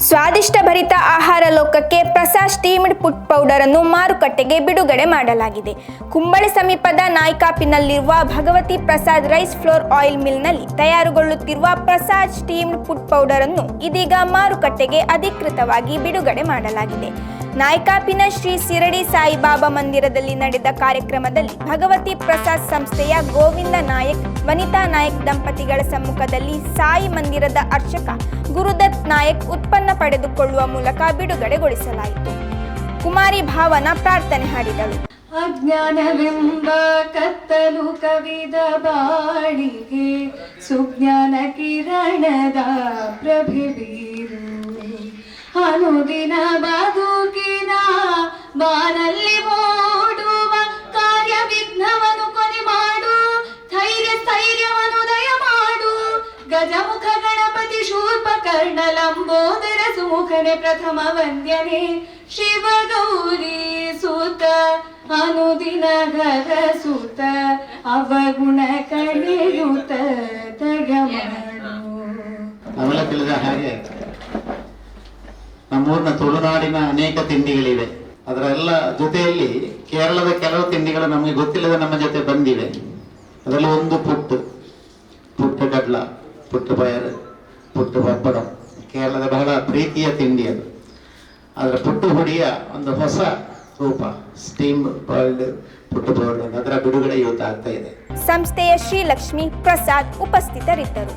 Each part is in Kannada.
ಸ್ವಾದಿಷ್ಟ ಭರಿತ ಆಹಾರ ಲೋಕಕ್ಕೆ ಪ್ರಸಾದ್ ಸ್ಟೀಮ್ಡ್ ಪುಟ್ ಪೌಡರ್ ಅನ್ನು ಮಾರುಕಟ್ಟೆಗೆ ಬಿಡುಗಡೆ ಮಾಡಲಾಗಿದೆ. ಕುಂಬಳೆ ಸಮೀಪದ ನಾಯ್ಕಾಪಿನಲ್ಲಿರುವ Bhagavati Prasad rice flour oil ಮಿಲ್ನಲ್ಲಿ ತಯಾರುಗೊಳ್ಳುತ್ತಿರುವ ಪ್ರಸಾದ್ ಸ್ಟೀಮ್ಡ್ ಪುಟ್ ಪೌಡರ್ ಅನ್ನು ಇದೀಗ ಮಾರುಕಟ್ಟೆಗೆ ಅಧಿಕೃತವಾಗಿ ಬಿಡುಗಡೆ ಮಾಡಲಾಗಿದೆ. ನಾಯ್ಕಾಪಿನ ಶ್ರೀ ಶಿರಡಿ ಸಾಯಿಬಾಬಾ ಮಂದಿರದಲ್ಲಿ ನಡೆದ ಕಾರ್ಯಕ್ರಮದಲ್ಲಿ ಭಗವತಿ ಪ್ರಸಾದ್ ಸಂಸ್ಥೆಯ ಗೋವಿಂದ ನಾಯಕ್, ವನಿತಾ ನಾಯಕ್ ದಂಪತಿಗಳ ಸಮ್ಮುಖದಲ್ಲಿ ಸಾಯಿ ಮಂದಿರದ ಅರ್ಚಕ ಗುರುದತ್ ನಾಯಕ್ ಉತ್ಪನ್ನ ಪಡೆದುಕೊಳ್ಳುವ ಮೂಲಕ ಬಿಡುಗಡೆಗೊಳಿಸಲಾಯಿತು. ಕುಮಾರಿ ಭಾವನಾ ಪ್ರಾರ್ಥನೆ ಹಾಡಿದಳು. ಅಜ್ಞಾನವೆಂಬ ಕತ್ತಲು ಕವಿದ ಬಾಳಿಗೆ ಸುಜ್ಞಾನ ಕಿರಣದ ಪ್ರಭೆ ಬೀರು. ಅನುದಿನ ಬದುಕಿನ ಬಾನಲ್ಲಿ ಓಡುವ ಕಾರ್ಯ ವಿಘ್ನವನ್ನು ಕೊನೆ ಮಾಡು. ಸ್ಥೈರ್ಯವನ್ನು ದಯ ಮಾಡು. ಗಜಮುಖ ಗಣಪತಿ ಶೂರ್ಪ ಕರ್ಣ ಲಂಬೋದರ ಸುಮುಖನೆ ಪ್ರಥಮ ವಂದ್ಯನೆ. ಶಿವ ಗೌರಿ ಸೂತ ಅನುದಿನ ಗದ ಸೂತ ಅವಗುಣ ಕಳೆಯುತ್ತ ತಗ ಮಾಡು. ನಮ್ಮೆಲ್ಲ ತಿಳಿದ ಹಾಗೆ ನಮ್ಮೂರಿನ ತುಳುನಾಡಿನ ಅನೇಕ ತಿಂಡಿಗಳಿವೆ. ಅದರ ಎಲ್ಲ ಜೊತೆಯಲ್ಲಿ ಕೇರಳದ ಕೆಲವು ತಿಂಡಿಗಳು ನಮಗೆ ಗೊತ್ತಿಲ್ಲದೆ ನಮ್ಮ ಜೊತೆ ಬಂದಿವೆ. ಅದರಲ್ಲಿ ಒಂದು ಪುಟ್ಟು ಕಡ್ಲ, ಪುಟ್ಟು ಬಯರು, ಪುಟ್ಟು ಪಪ್ಪಡ ಕೇರಳದ ಬಹಳ ಪ್ರೀತಿಯ ತಿಂಡಿ ಅದು. ಅದರ ಪುಟ್ಟು ಹುಡಿಯ ಒಂದು ಹೊಸ ರೂಪ ಸ್ಟೀಮ್ ಬಾಯ್ಲ್ಡ್ ಪುಟ್ಟು ಪೌಡರ್, ಅದರ ಬಿಡುಗಡೆ ಇವತ್ತು ಆಗ್ತಾ ಇದೆ. ಸಂಸ್ಥೆಯ ಶ್ರೀಲಕ್ಷ್ಮಿ ಪ್ರಸಾದ್ ಉಪಸ್ಥಿತರಿದ್ದರು.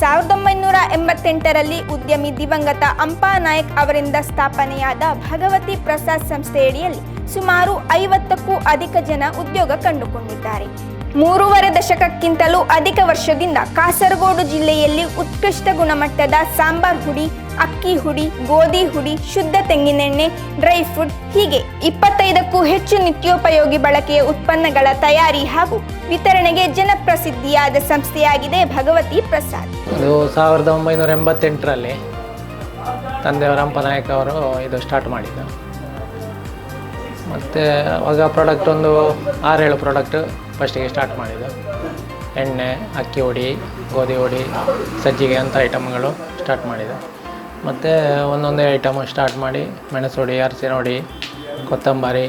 1988ರಲ್ಲಿ ಉದ್ಯಮಿ ದಿವಂಗತ ಅಂಪಾ ನಾಯಕ್ ಅವರಿಂದ ಸ್ಥಾಪನೆಯಾದ ಭಗವತಿ ಪ್ರಸಾದ್ ಸಂಸ್ಥೆಯಡಿಯಲ್ಲಿ ಸುಮಾರು 50ಕ್ಕೂ ಅಧಿಕ ಜನ ಉದ್ಯೋಗ ಕಂಡುಕೊಂಡಿದ್ದಾರೆ. 3.5 ದಶಕಕ್ಕಿಂತಲೂ ಅಧಿಕ ವರ್ಷದಿಂದ ಕಾಸರಗೋಡು ಜಿಲ್ಲೆಯಲ್ಲಿ ಉತ್ಕೃಷ್ಟ ಗುಣಮಟ್ಟದ ಸಾಂಬಾರ್ ಹುಡಿ, ಅಕ್ಕಿ ಹುಡಿ, ಗೋಧಿ ಹುಡಿ, ಶುದ್ಧ ತೆಂಗಿನೆಣ್ಣೆ, ಡ್ರೈ ಫ್ರೂಟ್ ಹೀಗೆ 25ಕ್ಕೂ ಹೆಚ್ಚು ನಿತ್ಯೋಪಯೋಗಿ ಬಳಕೆಯ ಉತ್ಪನ್ನಗಳ ತಯಾರಿ ಹಾಗೂ ವಿತರಣೆಗೆ ಜನಪ್ರಸಿದ್ಧಿಯಾದ ಸಂಸ್ಥೆಯಾಗಿದೆ ಭಗವತಿ ಪ್ರಸಾದ್. ಇದು 1988ರಲ್ಲಿ ತಂದೆಯವರ ಅಂಪನಾಯಕ್ ಅವರು ಇದು ಸ್ಟಾರ್ಟ್ ಮಾಡಿದ್ದು. ಮತ್ತು ಆವಾಗ ಪ್ರಾಡಕ್ಟ್ ಒಂದು 6-7 ಪ್ರಾಡಕ್ಟ್ ಫಸ್ಟಿಗೆ ಸ್ಟಾರ್ಟ್ ಮಾಡಿದ್ದು. ಎಣ್ಣೆ, ಅಕ್ಕಿ ಹುಡಿ, ಗೋಧಿ ಹುಡಿ, ಸಜ್ಜಿಗೆ ಅಂತ ಐಟಮ್ಗಳು ಸ್ಟಾರ್ಟ್ ಮಾಡಿದ್ದು. ಮತ್ತು ಒಂದೊಂದೇ ಐಟಮ್ ಸ್ಟಾರ್ಟ್ ಮಾಡಿ ಮೆಣಸು ಹುಡಿ, ಅರಸಿನ ಹುಡಿ, ಕೊತ್ತಂಬರಿ,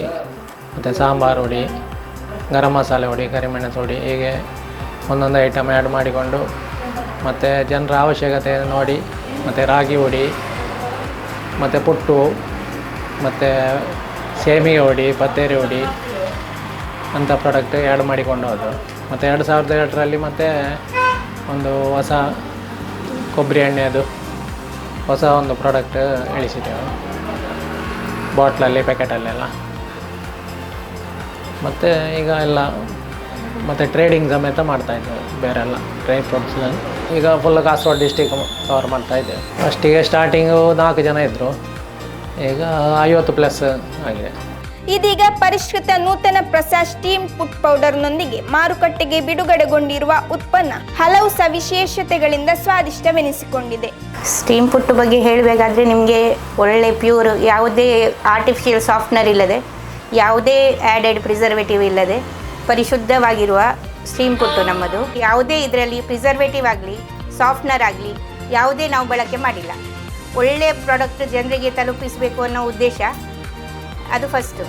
ಮತ್ತು ಸಾಂಬಾರು ಹುಡಿ, ಗರಂ ಮಸಾಲೆ ಹುಡಿ, ಕರಿಮೆಣಸು ಹುಡಿ, ಹೀಗೆ ಒಂದೊಂದು ಐಟಮ್ ಆ್ಯಡ್ ಮಾಡಿಕೊಂಡು ಮತ್ತು ಜನರ ಅವಶ್ಯಕತೆ ನೋಡಿ ಮತ್ತು ರಾಗಿ ಹುಡಿ, ಮತ್ತು ಪುಟ್ಟು, ಮತ್ತು ಸೇಮಿಗೆ ಹುಡಿ, ಪತ್ತೇರಿ ಹುಡಿ ಅಂಥ ಪ್ರಾಡಕ್ಟ್ ಆ್ಯಡ್ ಮಾಡಿಕೊಂಡು ಹೋದರು. ಮತ್ತು 2002ರಲ್ಲಿ ಮತ್ತೆ ಒಂದು ಹೊಸ ಕೊಬ್ಬರಿ ಎಣ್ಣೆದು ಹೊಸ ಒಂದು ಪ್ರಾಡಕ್ಟ್ ಇಳಿಸಿದ್ದೆವು, ಬಾಟ್ಲಲ್ಲಿ, ಪ್ಯಾಕೆಟಲ್ಲೆಲ್ಲ. ಮತ್ತು ಈಗ ಎಲ್ಲ ಮತ್ತು ಟ್ರೇಡಿಂಗ್ ಸಮೇತ ಮಾಡ್ತಾಯಿದ್ದೇವೆ. ಬೇರೆಲ್ಲ ಡ್ರೈ ಫ್ರೂಟ್ಸ್ ಈಗ ಫುಲ್ ಕಾಸರಗೋಡು ಡಿಸ್ಟಿಕ್ ಕವರ್ ಮಾಡ್ತಾಯಿದ್ದೇವೆ. ಫಸ್ಟಿಗೆ ಸ್ಟಾರ್ಟಿಂಗು 4 ಜನ ಇದ್ದರು, ಈಗ 50+ ಆಗಿದೆ. ಇದೀಗ ಪರಿಷ್ಕೃತ ನೂತನ ಪ್ರಸಾದ್ ಸ್ಟೀಮ್ ಪುಟ್ ಪೌಡರ್ನೊಂದಿಗೆ ಮಾರುಕಟ್ಟೆಗೆ ಬಿಡುಗಡೆಗೊಂಡಿರುವ ಉತ್ಪನ್ನ ಹಲವು ಸವಿಶೇಷತೆಗಳಿಂದ ಸ್ವಾದಿಷ್ಟವೆನಿಸಿಕೊಂಡಿದೆ. ಸ್ಟೀಮ್ ಪುಟ್ಟು ಬಗ್ಗೆ ಹೇಳಬೇಕಾದ್ರೆ ನಿಮಗೆ ಒಳ್ಳೆ ಪ್ಯೂರ್, ಯಾವುದೇ ಆರ್ಟಿಫಿಷಿಯಲ್ ಸಾಫ್ಟ್ನರ್ ಇಲ್ಲದೆ, ಯಾವುದೇ ಆ್ಯಡೆಡ್ ಪ್ರಿಸರ್ವೇಟಿವ್ ಇಲ್ಲದೆ ಪರಿಶುದ್ಧವಾಗಿರುವ ಸ್ಟೀಮ್ ಪುಟ್ಟು ನಮ್ಮದು. ಯಾವುದೇ ಇದರಲ್ಲಿ ಪ್ರಿಸರ್ವೇಟಿವ್ ಆಗಲಿ, ಸಾಫ್ಟ್ನರ್ ಆಗಲಿ ಯಾವುದೇ ನಾವು ಬಳಕೆ ಮಾಡಿಲ್ಲ. ಒಳ್ಳೆಯ ಪ್ರಾಡಕ್ಟ್ ಜನರಿಗೆ ತಲುಪಿಸಬೇಕು ಅನ್ನೋ ಉದ್ದೇಶ ಅದು ಫಸ್ಟು.